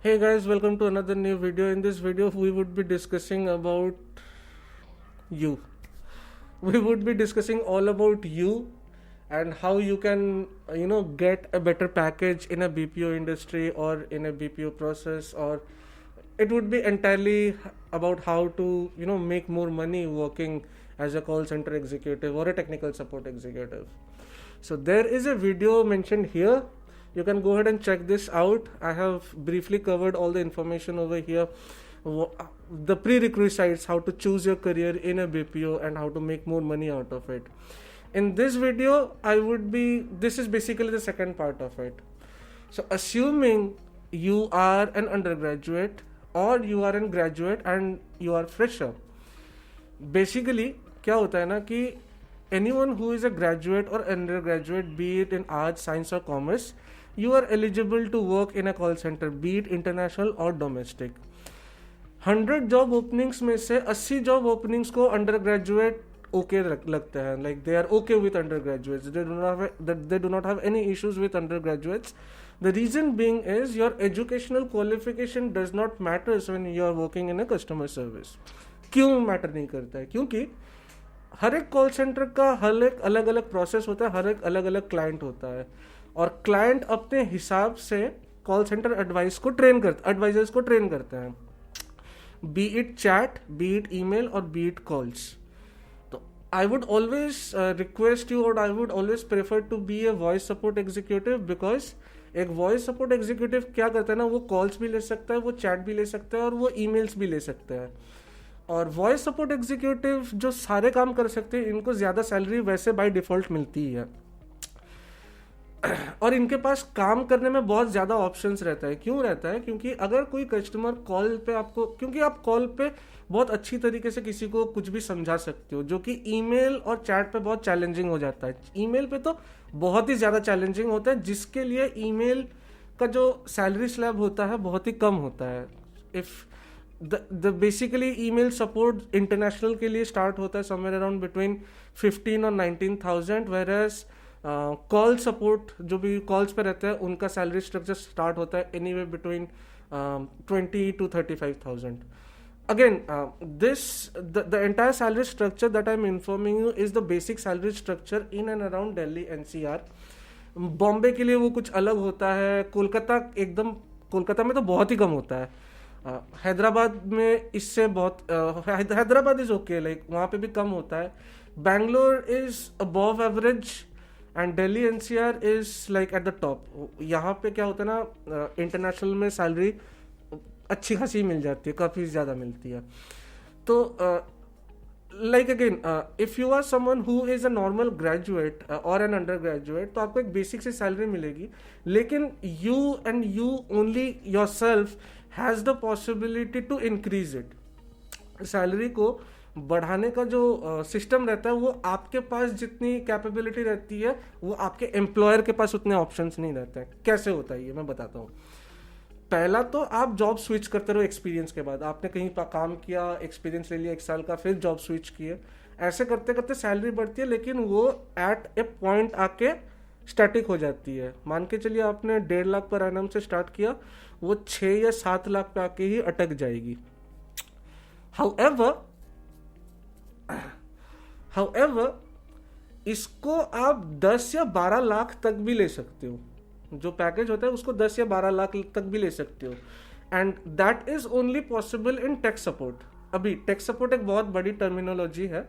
Hey guys, welcome to another new video. In this video, we would be discussing about you. We would be discussing all about you and how you can, get a better package in a BPO industry or in a BPO process, or it would be entirely about how to, make more money working as a call center executive or a technical support executive. So there is a video mentioned here. You can go ahead and check this out. I have briefly covered all the information over here. The prerequisites, how to choose your career in a BPO and how to make more money out of it. In this video, this is basically the second part of it. So assuming you are an undergraduate or you are a graduate and you are fresher, basically क्या होता है ना कि anyone who is a graduate or undergraduate, be it in arts, science or commerce, you are eligible to work in a call center, be it international or domestic. 100 job openings में से 80 job openings को undergraduate okay लगते हैं, like they are okay with undergraduates, they do not have any issues with undergraduates. The reason being is your educational qualification does not matter when you are working in a customer service. क्यों matter नहीं करता है? क्योंकि हर एक call centre का हर एक अलग अलग प्रोसेस होता है, हर एक अलग अलग क्लाइंट होता है, और क्लाइंट अपने हिसाब से कॉल सेंटर एडवाइजर्स को ट्रेन करते हैं, be it chat, be it email और बी इट कॉल्स. तो I would always request you और I would always prefer to be a voice support executive, because एक वॉइस सपोर्ट एग्जीक्यूटिव क्या करता है ना, वो कॉल्स भी ले सकता है, वो चैट भी ले सकता है और वो ईमेल्स भी ले सकता है. और वॉइस सपोर्ट एग्जीक्यूटिव जो सारे काम कर सकते हैं, इनको ज़्यादा सैलरी वैसे बाय डिफ़ॉल्ट मिलती है और इनके पास काम करने में बहुत ज़्यादा ऑप्शंस रहता है. क्यों रहता है? क्योंकि अगर कोई कस्टमर कॉल पे आपको, क्योंकि आप कॉल पे बहुत अच्छी तरीके से किसी को कुछ भी समझा सकते हो, जो कि ईमेल और चैट पे बहुत चैलेंजिंग हो जाता है. ईमेल पे तो बहुत ही ज़्यादा चैलेंजिंग होता है, जिसके लिए ईमेल का जो सैलरी स्लैब होता है बहुत ही कम होता है. If the basically email support international के लिए स्टार्ट होता है समवेयर अराउंड बिटवीन 15 और 19,000, वेरएज कॉल सपोर्ट जो भी कॉल्स पे रहते हैं उनका सैलरी स्ट्रक्चर स्टार्ट होता है anyway between 20 to 35,000. Again, the entire salary structure that I'm informing you is the basic salary structure in and around Delhi NCR. Bombay के लिए वो कुछ अलग होता है, कोलकाता में तो बहुत ही कम होता है. हैदराबाद में इससे बहुत हैदराबाद इज ओके, लाइक वहाँ पे भी कम होता है. Bangalore is above average and Delhi NCR is like at the top. यहाँ पे क्या होता है ना, इंटरनेशनल में सैलरी अच्छी खासी मिल जाती है, काफ़ी ज़्यादा मिलती है. तो like again, if you are someone who is a normal graduate और एन अंडर ग्रेजुएट, तो आपको एक बेसिक सी सैलरी मिलेगी, लेकिन you only yourself has the possibility to increase it. Salary को बढ़ाने का जो सिस्टम रहता है, वो आपके पास जितनी कैपेबिलिटी रहती है, वो आपके एम्प्लॉयर के पास उतने ऑप्शंस नहीं रहते हैं. कैसे होता है ये मैं बताता हूँ. पहला तो आप जॉब स्विच करते रहो एक्सपीरियंस के बाद. आपने कहीं काम किया, एक्सपीरियंस ले लिया 1 साल का, फिर जॉब स्विच किए, ऐसे करते करते सैलरी बढ़ती है, लेकिन वो एट ए पॉइंट आके स्टैटिक हो जाती है. मान के चलिए आपने 1.5 लाख पर एनम से स्टार्ट किया, वो 6 या 7 लाख पे आके ही अटक जाएगी. However, इसको आप 10 या 12 लाख तक भी ले सकते हो. जो पैकेज होता है उसको 10 या 12 लाख तक भी ले सकते हो, and that is only possible in tech support. अभी टेक सपोर्ट एक बहुत बड़ी टर्मिनोलॉजी है,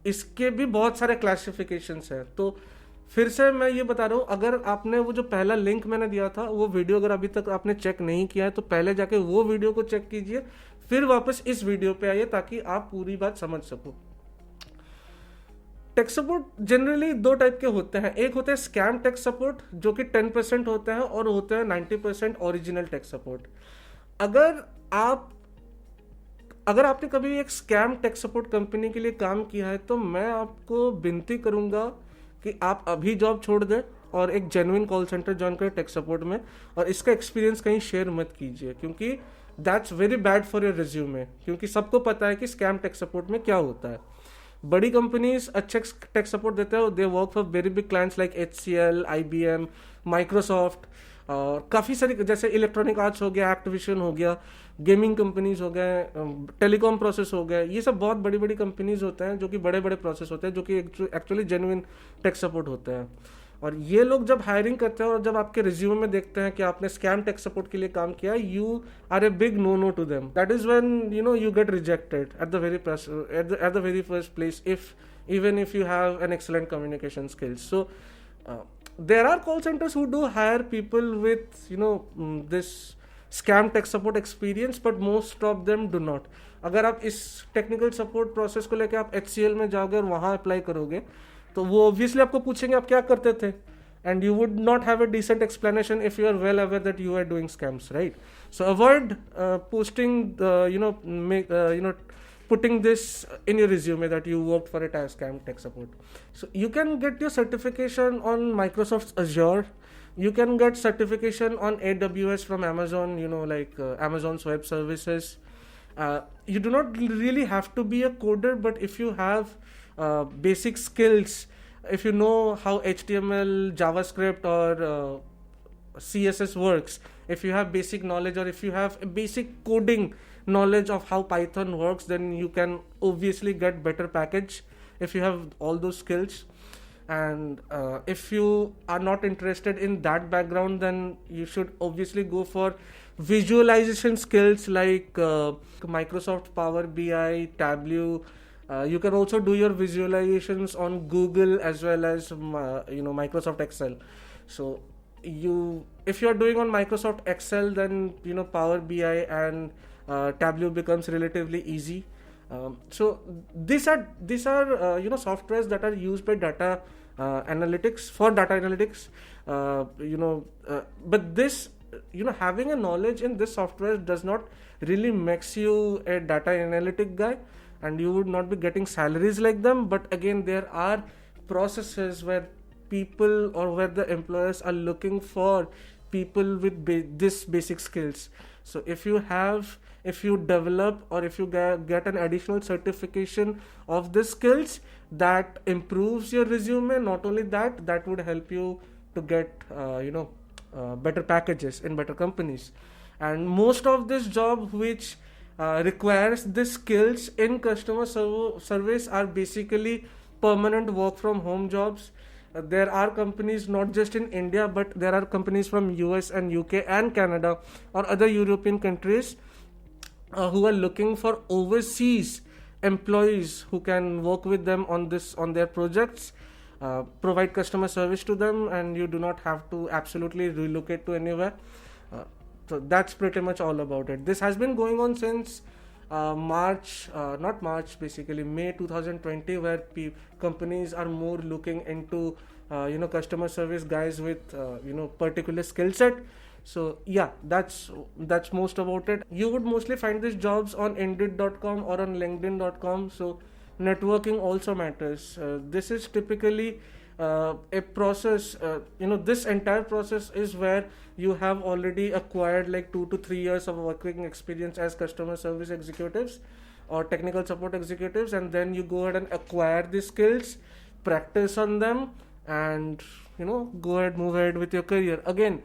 इसके भी बहुत सारे क्लासिफिकेशंस हैं. तो फिर से मैं ये बता रहा हूँ, अगर आपने वो जो पहला लिंक मैंने दिया था, वो वीडियो अगर अभी तक आपने चेक नहीं किया है, तो पहले जाके वो वीडियो को चेक कीजिए, फिर वापस इस वीडियो पे आइए, ताकि आप पूरी बात समझ सको. टेक सपोर्ट जनरली 2 टाइप के होते हैं. एक होता है स्कैम टेक सपोर्ट, जो कि 10% होता है, और होता है 90% ओरिजिनल टेक सपोर्ट. अगर आपने कभी एक स्कैम टेक सपोर्ट कंपनी के लिए काम किया है, तो मैं आपको विनती करूंगा कि आप अभी जॉब छोड़ दें और एक जेन्युइन कॉल सेंटर ज्वाइन करें टेक सपोर्ट में, और इसका एक्सपीरियंस कहीं शेयर मत कीजिए, क्योंकि that's very bad for your resume. क्योंकि सबको पता है कि स्कैम टेक सपोर्ट में क्या होता है. बड़ी कंपनीज अच्छे टेक सपोर्ट देते हैं, they work for very big clients like HCL, IBM, Microsoft, और काफ़ी सारी जैसे इलेक्ट्रॉनिक आर्ट्स हो गया, एक्टिविजन हो गया, गेमिंग कंपनीज हो गए, टेलीकॉम प्रोसेस हो गए, ये सब बहुत बड़ी बड़ी कंपनीज होते हैं जो कि बड़े बड़े प्रोसेस होते हैं जो कि एक्चुअली जेन्युइन टेक सपोर्ट होते हैं। और ये लोग जब हायरिंग करते हैं और जब आपके रिज्यूमे में देखते हैं कि आपने स्कैम टेक सपोर्ट के लिए काम किया, you are a big no no to them. That is when you get rejected at the very first place, if even if you have an excellent communication skills. So there are call centers who do hire people with this scam tech support experience, but most of them do not. अगर आप इस technical support process को लेकर आप HCL में जाओगे और वहाँ अप्लाई करोगे तो वो ऑब्वियसली आपको पूछेंगे आप क्या करते थे, and you would not have a decent explanation if you are well aware that you are doing scams, right? So avoid posting putting this in your resume that you worked for a scam tech support. So you can get your certification on Microsoft Azure, you can get certification on AWS from Amazon, Amazon's web services. You do not really have to be a coder, but if you have basic skills, if you know how HTML, JavaScript or CSS works, if you have basic knowledge, or if you have a basic coding knowledge of how Python works, then you can obviously get better package if you have all those skills. And if you are not interested in that background, then you should obviously go for visualization skills like Microsoft Power BI, Tableau. You can also do your visualizations on Google as well as Microsoft Excel. So if you are doing on Microsoft Excel, then Power BI and Tableau becomes relatively easy. So these are softwares that are used by data analytics, for data analytics. But this having a knowledge in this software does not really makes you a data analytic guy, and you would not be getting salaries like them. But again, there are processes where people or where the employers are looking for people with this basic skills. So if you develop or if you get an additional certification of the skills, that improves your resume. Not only that would help you to get better packages in better companies. And most of this job which requires the skills in customer service are basically permanent work from home jobs. There are companies not just in India, but there are companies from US and UK and Canada or other European countries who are looking for overseas employees who can work with them on their projects, provide customer service to them, and you do not have to absolutely relocate to anywhere. So that's pretty much all about it. This has been going on since May 2020, where companies are more looking into customer service guys with particular skill set. So yeah, that's most about it. You would mostly find these jobs on Indeed.com or on LinkedIn.com. So networking also matters. This is typically a process. This entire process is where you have already acquired like 2 to 3 years of working experience as customer service executives or technical support executives, and then you go ahead and acquire these skills, practice on them, and move ahead with your career. Again,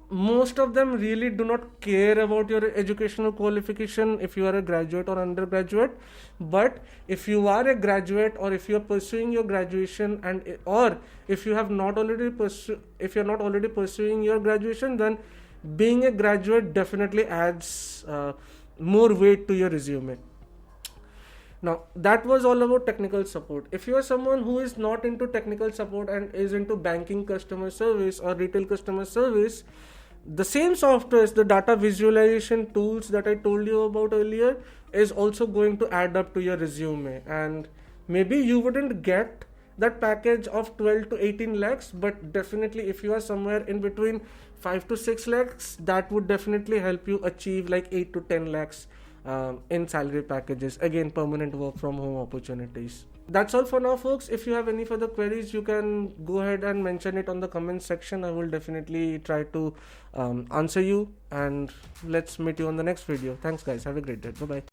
most of them really do not care about your educational qualification if you are a graduate or undergraduate. But if you are a graduate, or if you are pursuing your graduation, or if you are not already pursuing your graduation, then being a graduate definitely adds more weight to your resume. Now, that was all about technical support. If you are someone who is not into technical support and is into banking customer service or retail customer service, the same softwares, the data visualization tools that I told you about earlier, is also going to add up to your resume. And maybe you wouldn't get that package of 12 to 18 lakhs, but definitely if you are somewhere in between 5 to 6 lakhs, that would definitely help you achieve like 8 to 10 lakhs in salary packages. Again, permanent work from home opportunities. That's all for now, folks. If you have any further queries, you can go ahead and mention it on the comment section. I will definitely try to answer you, and let's meet you on the next video. Thanks guys, have a great day. Bye bye.